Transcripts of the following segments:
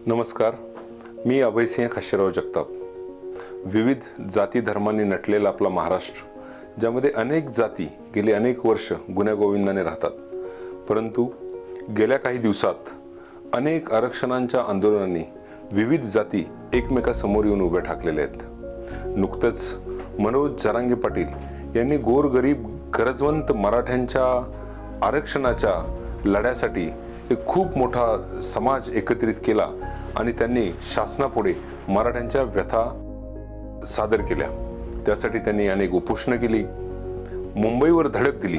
नमस्कार, मी अभयसिंह खाशीराव जगताप. विविध जाती धर्मांनी नटलेला आपला महाराष्ट्र, ज्यामध्ये अनेक जाती गेली अनेक वर्ष गुण्यागोविंदाने राहतात, परंतु गेल्या काही दिवसात अनेक आरक्षणांच्या आंदोलनांनी विविध जाती एकमेकासमोर येऊन उभ्या ठाकलेल्या आहेत. नुकतंच मनोज जरांगे पाटील यांनी गोरगरीब गरजवंत मराठ्यांच्या आरक्षणाच्या लढ्यासाठी एक खूप मोठा समाज एकत्रित केला आणि त्यांनी शासनापुढे मराठ्यांच्या व्यथा सादर केल्या. त्यासाठी त्यांनी अनेक उपोषणं केली, मुंबईवर धडक दिली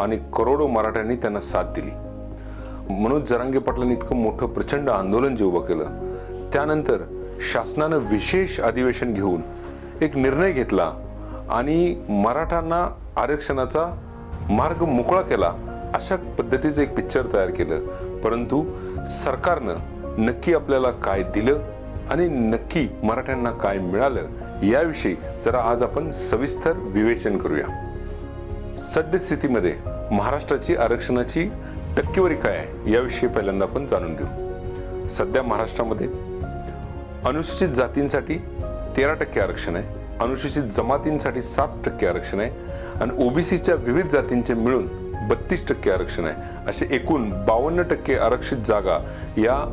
आणि करोडो मराठ्यांनी त्यांना साथ दिली. मनोज जरांगे पाटलांनी इतकं मोठं प्रचंड आंदोलन जे उभं केलं, त्यानंतर शासनानं विशेष अधिवेशन घेऊन एक निर्णय घेतला आणि मराठ्यांना आरक्षणाचा मार्ग मोकळा केला. अशा पद्धतीचं एक पिक्चर तयार केलं. परंतु सरकारनं नक्की आपल्याला काय दिलं आणि नक्की मराठ्यांना काय मिळालं याविषयी जरा आज आपण सविस्तर विवेचन करूया. सद्यस्थितीमध्ये महाराष्ट्राची आरक्षणाची टक्केवारी काय आहे याविषयी पहिल्यांदा आपण जाणून घेऊ. सध्या महाराष्ट्रामध्ये अनुसूचित जातींसाठी 13% आरक्षण आहे, अनुसूचित जमातींसाठी 7% आरक्षण आहे आणि ओबीसीच्या विविध जातींचे मिळून 32% आरक्षण आहे. असे एकूण 52% आरक्षित जागा या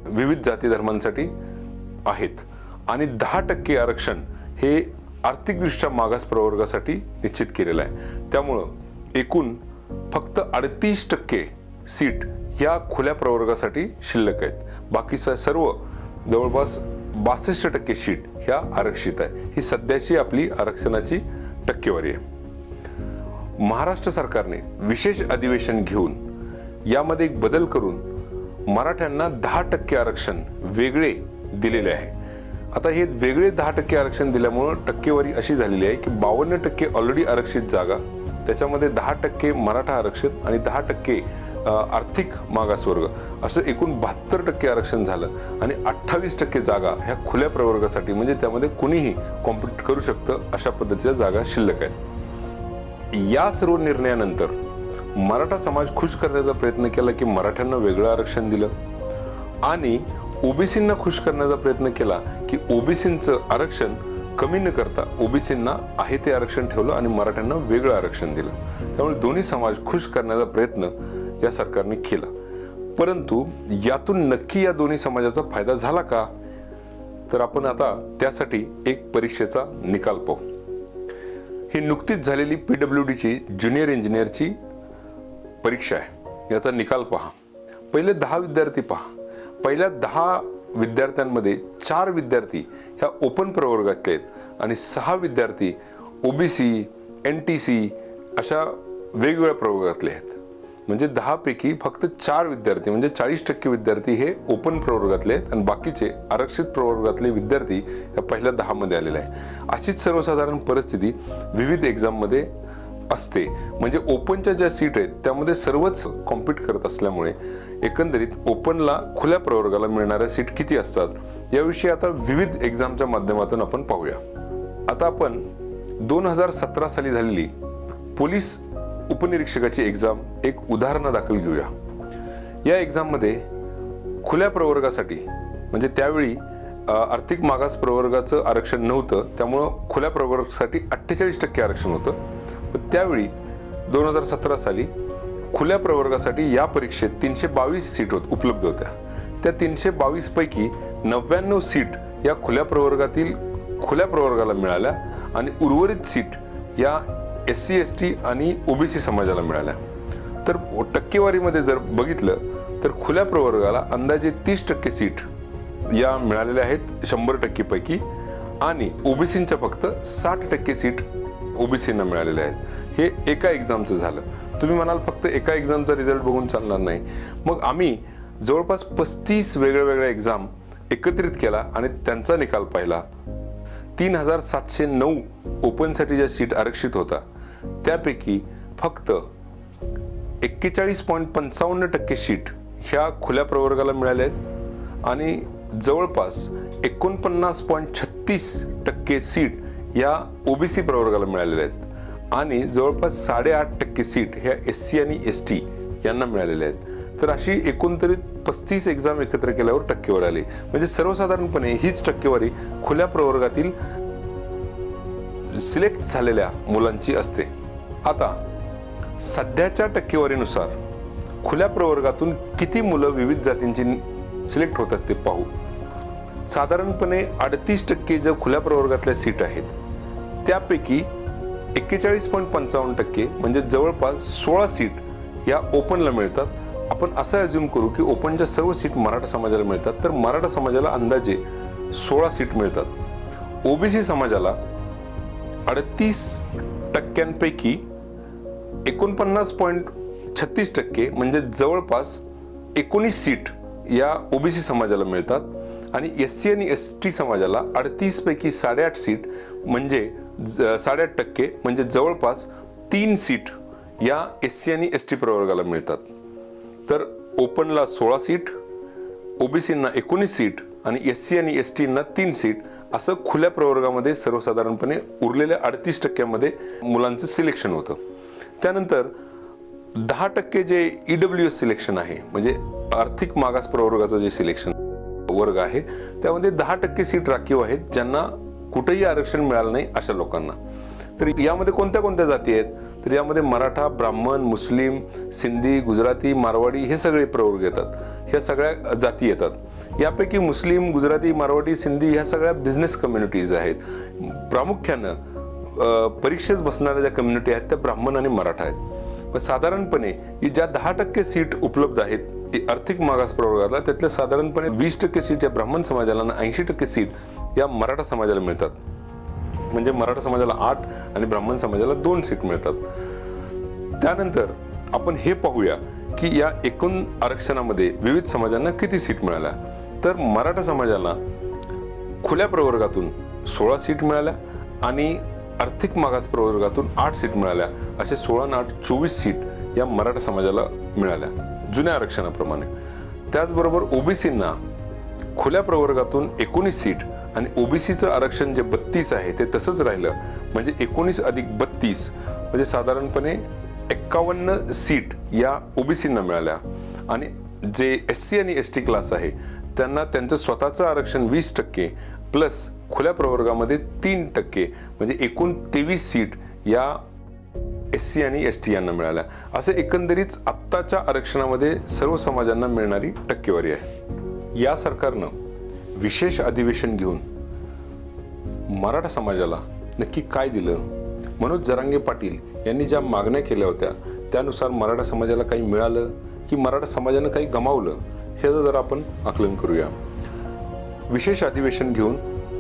विविध जाती धर्मांसाठी आहेत आणि 10% आरक्षण हे आर्थिकदृष्ट्या मागास प्रवर्गासाठी निश्चित केलेलं आहे. त्यामुळं एकूण फक्त 38% सीट या खुल्या प्रवर्गासाठी शिल्लक आहेत. बाकीचा सर्व जवळपास 62% सीट ह्या आरक्षित आहे. ही सध्याची आपली आरक्षणाची टक्केवारी आहे. महाराष्ट्र सरकारने विशेष अधिवेशन घेऊन यामध्ये एक बदल करून मराठ्यांना 10% आरक्षण वेगळे दिलेले आहे. आता हे वेगळे 10% आरक्षण दिल्यामुळं टक्केवारी अशी झालेली आहे की 52% ऑलरेडी आरक्षित जागा, त्याच्यामध्ये 10% मराठा आरक्षण आणि 10% आर्थिक मागासवर्ग, असं एकूण 72% आरक्षण झालं आणि 28% जागा ह्या खुल्या प्रवर्गासाठी, म्हणजे त्यामध्ये कुणीही कॉम्पिट करू शकतं अशा पद्धतीच्या जागा शिल्लक आहेत. या सर्व निर्णयानंतर मराठा समाज खुश करण्याचा प्रयत्न केला की मराठ्यांना वेगळं आरक्षण दिलं आणि ओबीसींना खुश करण्याचा प्रयत्न केला की ओबीसींचं आरक्षण कमी न करता ओबीसींना आहे ते आरक्षण ठेवलं आणि मराठ्यांना वेगळं आरक्षण दिलं. त्यामुळे दोन्ही समाज खुश करण्याचा प्रयत्न या सरकारने केला. परंतु यातून नक्की या दोन्ही समाजाचा फायदा झाला का, तर आपण आता त्यासाठी एक परीक्षेचा निकाल पाहू. ही नुकतीच झालेली PWDची ज्युनियर इंजिनियरची परीक्षा आहे. याचा निकाल पहा. पहिले 10 विद्यार्थी पहा. पहिल्या 10 विद्यार्थ्यांमध्ये 4 विद्यार्थी ह्या ओपन प्रवर्गातले आहेत आणि 6 विद्यार्थी ओबीसी, NTC अशा वेगवेगळ्या प्रवर्गातले आहेत. म्हणजे 10 पैकी फक्त 4 विद्यार्थी म्हणजे 40% विद्यार्थी हे ओपन प्रवर्गातले आहेत आणि बाकीचे आरक्षित प्रवर्गातले विद्यार्थी या पहिल्या 10 मध्ये आलेले आहे. अशीच सर्वसाधारण परिस्थिती विविध एक्झाम मध्ये असते. म्हणजे ओपनच्या ज्या सीट आहेत त्यामध्ये सर्वच कॉम्पिट करत असल्यामुळे एकंदरीत ओपनला खुल्या प्रवर्गाला मिळणाऱ्या सीट किती असतात याविषयी आता विविध एक्झामच्या माध्यमातून आपण पाहूया. आता आपण 2017 साली झालेली पोलीस उपनिरीक्षकाची एक्झाम एक उदाहरणादाखल घेऊया. या एक्झाम मध्ये खुल्या प्रवर्गासाठी, म्हणजे त्यावेळी आर्थिक मागास प्रवर्गाचं आरक्षण नव्हतं, त्यामुळं खुल्या प्रवर्गासाठी 48% आरक्षण होतं. पण त्यावेळी 2017 साली खुल्या प्रवर्गासाठी या परीक्षेत 322 सीट उपलब्ध होत्या. त्या 322 पैकी 99 सीट या खुल्या प्रवर्गाला मिळाल्या आणि उर्वरित सीट या SC ST आणि ओबीसी समाजाला मिळाल्या. तर टक्केवारीमध्ये जर बघितलं तर खुल्या प्रवर्गाला अंदाजे 30% सीट या मिळालेल्या आहेत 100% पैकी आणि ओबीसींच्या फक्त 60% सीट ओबीसींना मिळालेल्या आहेत. हे एका एक्झामचं झालं. तुम्ही म्हणाल फक्त एका एक्झामचा रिझल्ट बघून चालणार नाही. मग आम्ही जवळपास 35 वेगळ्या एक्झाम एकत्रित केला आणि त्यांचा निकाल पाहिला. 3709 ओपनसाठी ज्या सीट आरक्षित होता त्यापैकी फक्त 41.55% सीट ह्या खुल्या प्रवर्गाला मिळाल्या आहेत आणि जवळपास 49.36% सीट या ओबीसी प्रवर्गाला मिळालेल्या आहेत आणि जवळपास 8.5% सीट ह्या SC आणि ST यांना मिळालेल्या आहेत. तर अशी एकंदरीत 35 एक्झाम एकत्र केल्यावर टक्केवारी आली. म्हणजे सर्वसाधारणपणे हीच टक्केवारी खुल्या प्रवर्गातील सिलेक्ट झालेल्या मुलांची असते. आता सध्याच्या टक्केवारीनुसार खुल्या प्रवर्गातून किती मुलं विविध जातींची सिलेक्ट होतात ते पाहू. साधारणपणे 38% ज्या खुल्या प्रवर्गातल्या सीट आहेत त्यापैकी 41.55% म्हणजे जवळपास 16 सीट या ओपनला मिळतात. आपण असं अज्युम करू की ओपनच्या सर्व सीट मराठा समाजाला मिळतात, तर मराठा समाजाला अंदाजे 16 सीट मिळतात. ओबीसी समाजाला 38% 49.36% म्हणजे जवळपास 19 सीट या ओबीसी समाजाला मिळतात. आणि एससी आणि एसटी समाजाला 38 पैकी 8.5 सीट म्हणजे 8.5% म्हणजे जवळपास 3 सीट या एससी आणि एसटी प्रवर्गाला मिळतात. तर ओपनला 16 सीट, ओबीसींना 19 सीट आणि एससी आणि एसटींना 3 सीट असं खुल्या प्रवर्गामध्ये सर्वसाधारणपणे उरलेल्या 38% मुलांचं सिलेक्शन होतं. त्यानंतर 10% जे ईडब्ल्यूएस सिलेक्शन आहे म्हणजे आर्थिक मागास प्रवर्गाचं जे सिलेक्शन वर्ग आहे त्यामध्ये 10% सीट राखीव आहेत ज्यांना कुठेही आरक्षण मिळालं नाही अशा लोकांना. तर यामध्ये कोणत्या कोणत्या जाती आहेत, तर यामध्ये मराठा, ब्राह्मण, मुस्लिम, सिंधी, गुजराती, मारवाडी हे सगळे प्रवर्ग येतात. ह्या सगळ्या जाती येतात. यापैकी मुस्लिम, गुजराती, मारवाडी, सिंधी ह्या सगळ्या बिझनेस कम्युनिटीज आहेत. प्रामुख्यानं परीक्षेस बसणाऱ्या ज्या कम्युनिटी आहेत त्या ब्राह्मण आणि मराठा आहेत. साधारणपणे ज्या 10% सीट उपलब्ध आहेत आर्थिक मागास प्रवर्गाला त्यातल्या साधारणपणे 20% सीट या ब्राह्मण समाजाला आणि 80% सीट या मराठा समाजाला मिळतात. म्हणजे मराठा समाजाला 8 आणि ब्राह्मण समाजाला 2 सीट मिळतात. त्यानंतर आपण हे पाहूया की या एकूण आरक्षणामध्ये विविध समाजांना किती सीट मिळाल्या. तर मराठा समाजाला खुल्या प्रवर्गातून 16 सीट मिळाल्या आणि आर्थिक मागास प्रवर्गातून 8 सीट मिळाल्या. असे 16 आणि 8 24 सीट या मराठा समाजाला मिळाल्या जुन्या आरक्षणाप्रमाणे. त्याचबरोबर ओबीसींना खुल्या प्रवर्गातून 19 सीट आणि ओबीसीचं आरक्षण जे 32 आहे ते तसंच राहिलं. म्हणजे 19 अधिक 32 म्हणजे साधारणपणे 51 सीट या ओबीसींना मिळाल्या. आणि जे एससी आणि एसटी क्लास आहे त्यांना त्यांचं स्वतःचं आरक्षण 20% प्लस खुल्या प्रवर्गामध्ये 3% म्हणजे एकूण 23 सीट या एससी आणि एसटी यांना मिळाल्या. असे एकंदरीत आत्ताच्या आरक्षणामध्ये सर्व समाजांना मिळणारी टक्केवारी आहे. या सरकारनं विशेष अधिवेशन घेऊन मराठा समाजाला नक्की काय दिलं, मनोज जरांगे पाटील यांनी ज्या मागण्या केल्या होत्या त्यानुसार मराठा समाजाला काही मिळालं की मराठा समाजानं काही गमावलं हे जर आपण आकलन करूया. विशेष अधिवेशन घेऊन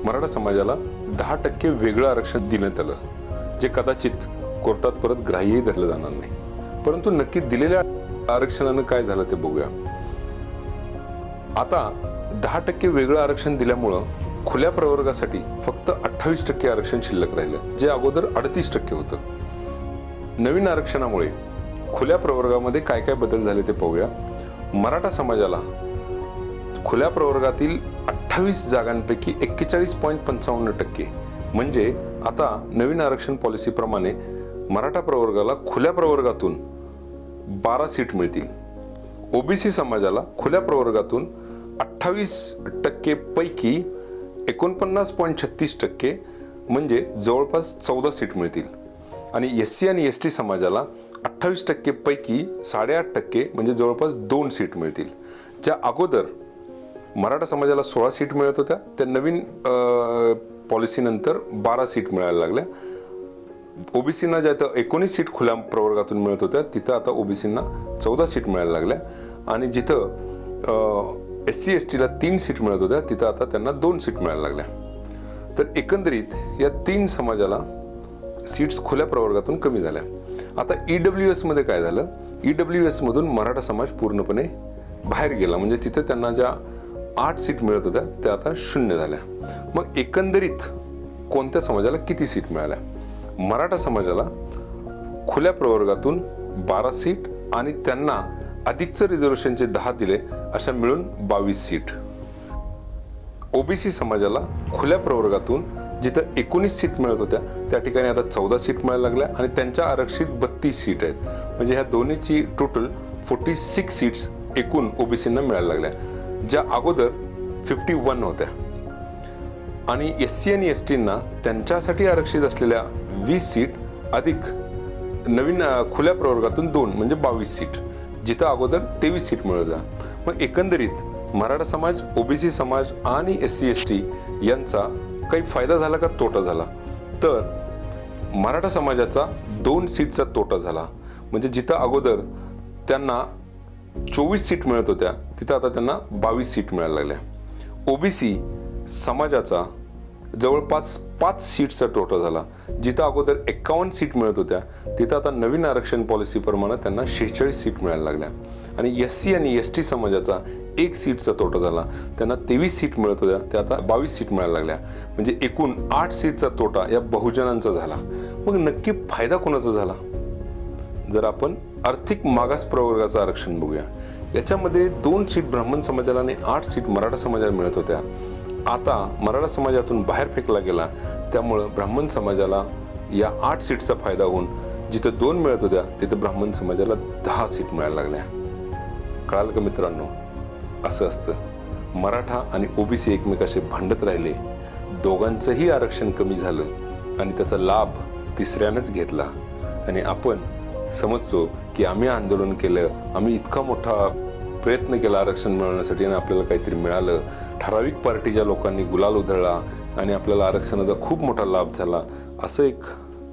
मराठा समाजाला 10% वेगळं आरक्षण देण्यात आलं जे कदाचित कोर्टात परत ग्राह्यही धरलं जाणार नाही. परंतु नक्की दिलेल्या आरक्षणानं काय झालं ते बघूया. आता 10% वेगळं आरक्षण दिल्यामुळं खुल्या प्रवर्गासाठी फक्त 28% आरक्षण शिल्लक राहिलं जे अगोदर 38% होतं. नवीन आरक्षणामुळे खुल्या प्रवर्गामध्ये काय काय बदल झाले ते पाहूया. मराठा समाजाला खुल्या प्रवर्गातील 28 जागांपैकी 41.55% म्हणजे आता नवीन आरक्षण पॉलिसीप्रमाणे मराठा प्रवर्गाला खुल्या प्रवर्गातून 12 सीट मिळतील. ओबीसी समाजाला खुल्या प्रवर्गातून 28% पैकी 49.36% म्हणजे जवळपास 14 सीट मिळतील. आणि एससी आणि एसटी समाजाला 28% पैकी 8.5% म्हणजे जवळपास 2 सीट मिळतील. ज्या अगोदर मराठा समाजाला 16 सीट मिळत होत्या त्या नवीन पॉलिसीनंतर 12 सीट मिळायला लागल्या. ओबीसींना ज्या 19 सीट खुल्या प्रवर्गातून मिळत होत्या तिथं आता ओबीसींना 14 सीट मिळायला लागल्या. आणि जिथं एससी एसटीला 3 सीट मिळत होत्या तिथं आता त्यांना 2 सीट मिळायला लागल्या. तर एकंदरीत या 3 समाजाला सीट्स खुल्या प्रवर्गातून कमी झाल्या. आता ईडब्ल्यूएस मध्ये काय झालं, ईडब्ल्यूएस मधून मराठा समाज पूर्णपणे बाहेर गेला. म्हणजे तिथे त्यांना ज्या 8 सीट मिळत होत्या त्या आता 0 झाल्या. मग एकंदरीत कोणत्या समाजाला किती सीट मिळाल्या. मराठा समाजाला खुल्या प्रवर्गातून 12 सीट आणि त्यांना अधिकचं रिझर्वेशनचे 10 दिले अशा मिळून 22 सीट. ओबीसी समाजाला खुल्या प्रवर्गातून जिथं 19 सीट मिळत होत्या त्या ठिकाणी आता 14 सीट मिळायला लागल्या आणि त्यांच्या आरक्षित 32 सीट आहेत. म्हणजे ह्या दोन्हीची टोटल 46 सीट्स एकूण ओबीसींना मिळायला लागल्या, ज्या अगोदर 51 होत्या. आणि SC आणि STंना त्यांच्यासाठी आरक्षित असलेल्या 20 सीट अधिक नवीन खुल्या प्रवर्गातून 2 म्हणजे 22 सीट, जिथं अगोदर 23 सीट मिळत होत्या. मग एकंदरीत मराठा समाज, ओबीसी समाज आणि SC ST यांचा काही फायदा झाला का तोटा झाला? तर मराठा समाजाचा 2 सीटचा तोटा झाला. म्हणजे जिथं अगोदर त्यांना 24 सीट मिळत होत्या तिथं आता त्यांना 22 सीट मिळायला लागल्या. ओबीसी समाजाचा जवळपास 5 सीटचा तोटा झाला. जिथं अगोदर 51 सीट मिळत होत्या तिथं आता नवीन आरक्षण पॉलिसीप्रमाणे त्यांना 46 सीट मिळायला लागल्या. आणि SC आणि ST समाजाचा 1 सीटचा तोटा झाला. त्यांना 23 सीट मिळत होत्या त्या आता 22 सीट मिळायला लागल्या. म्हणजे एकूण 8 सीटचा तोटा या बहुजनांचा झाला. मग नक्की फायदा कोणाचा झाला? जर आपण आर्थिक मागास प्रवर्गाचं आरक्षण बघूया, याच्यामध्ये 2 सीट ब्राह्मण समाजाला आणि 8 सीट मराठा समाजाला मिळत होत्या. आता मराठा समाजातून बाहेर फेकला गेला, त्यामुळं ब्राह्मण समाजाला या 8 सीटचा फायदा होऊन जिथं 2 मिळत होत्या तिथं ब्राह्मण समाजाला 10 सीट मिळायला लागल्या. कळालं का मित्रांनो? असं असतं. मराठा आणि ओबीसी एकमेकाशी भांडत राहिले, दोघांचंही आरक्षण कमी झालं आणि त्याचा लाभ तिसऱ्यानंच घेतला. आणि आपण समजतो की आम्ही आंदोलन केलं, आम्ही इतका मोठा प्रयत्न केला आरक्षण मिळवण्यासाठी आणि आपल्याला काहीतरी मिळालं, ठराविक पार्टीच्या लोकांनी गुलाल उधळला आणि आपल्याला आरक्षणाचा खूप मोठा लाभ झाला, असं एक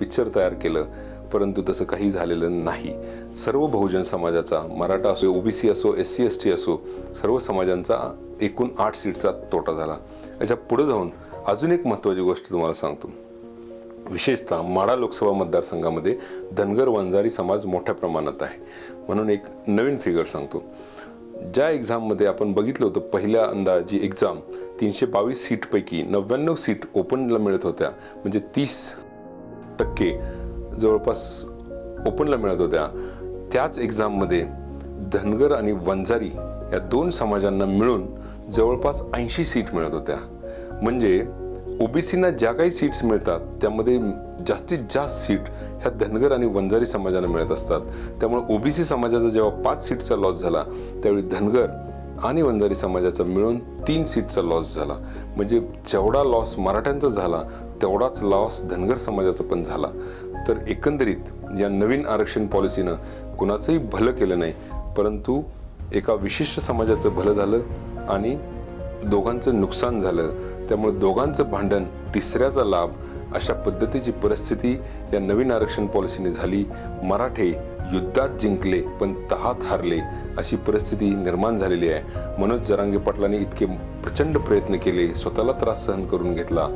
पिक्चर तयार केलं. परंतु तसं काही झालेलं नाही. सर्व बहुजन समाजाचा, मराठा असो, ओबीसी असो, SC ST असो, सर्व समाजांचा एकूण 8 सीटचा तोटा झाला. याच्या पुढे जाऊन अजून एक महत्त्वाची गोष्ट तुम्हाला सांगतो. विशेषतः माढा लोकसभा मतदारसंघामध्ये धनगर वंजारी समाज मोठ्या प्रमाणात आहे. म्हणून एक नवीन फिगर सांगतो. ज्या एक्झाममध्ये आपण बघितलं होतं, पहिल्यांदा जी एक्झाम 322 सीटपैकी 99 सीट ओपनला मिळत होत्या, म्हणजे 30% जवळपास ओपनला मिळत होत्या, त्याच एक्झाममध्ये धनगर आणि वंजारी या 2 समाजांना मिळून जवळपास 80 सीट मिळत होत्या. म्हणजे ओबीसीना ज्या काही सीट्स मिळतात त्यामध्ये जास्तीत जास्त सीट ह्या धनगर आणि वंजारी समाजाला मिळत असतात. त्यामुळे ओबीसी समाजाचा जेव्हा 5 सीटचा लॉस झाला त्यावेळी धनगर आणि वंजारी समाजाचा मिळून 3 सीटचा लॉस झाला. म्हणजे जेवढा लॉस मराठ्यांचा झाला तेवढाच लॉस धनगर समाजाचा पण झाला. तर एकंदरीत या नवीन आरक्षण पॉलिसीनं कुणाचंही भलं केलं नाही, परंतु एका विशिष्ट समाजाचं भलं झालं आणि दोघांचं नुकसान झालं. त्यामुळे दोघांचं भांडण, तिसऱ्याचा लाभ, अशा पद्धतीची परिस्थिती या नवीन आरक्षण पॉलिसीने झाली. मराठे युद्धात जिंकले पण तहात हारले, अशी परिस्थिती निर्माण झालेली आहे. मनोज जरांगे पाटलांनी इतके प्रचंड प्रयत्न केले, स्वतःला त्रास सहन करून घेतला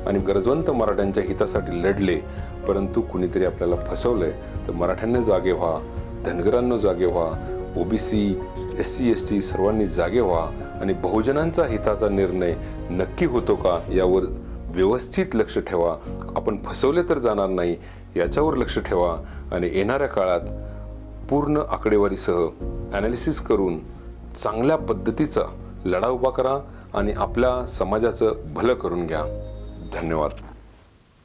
आणि गरजवंत मराठ्यांच्या हितासाठी लढले, परंतु कुणीतरी आपल्याला फसवलंय. तर मराठ्यांनी जागे व्हा, धनगरांनो जागे व्हा, ओबीसी, SC ST सर्वांनी जागे व्हा आणि बहुजनांचा हिताचा निर्णय नक्की होतो का यावर व्यवस्थित लक्ष ठेवा. आपण फसवले तर जाणार नाही याच्यावर लक्ष ठेवा आणि येणाऱ्या काळात पूर्ण आकडेवारीसह ॲनालिसिस करून चांगल्या पद्धतीचा लढा उभा करा आणि आपल्या समाजाचं भलं करून घ्या. धन्यवाद.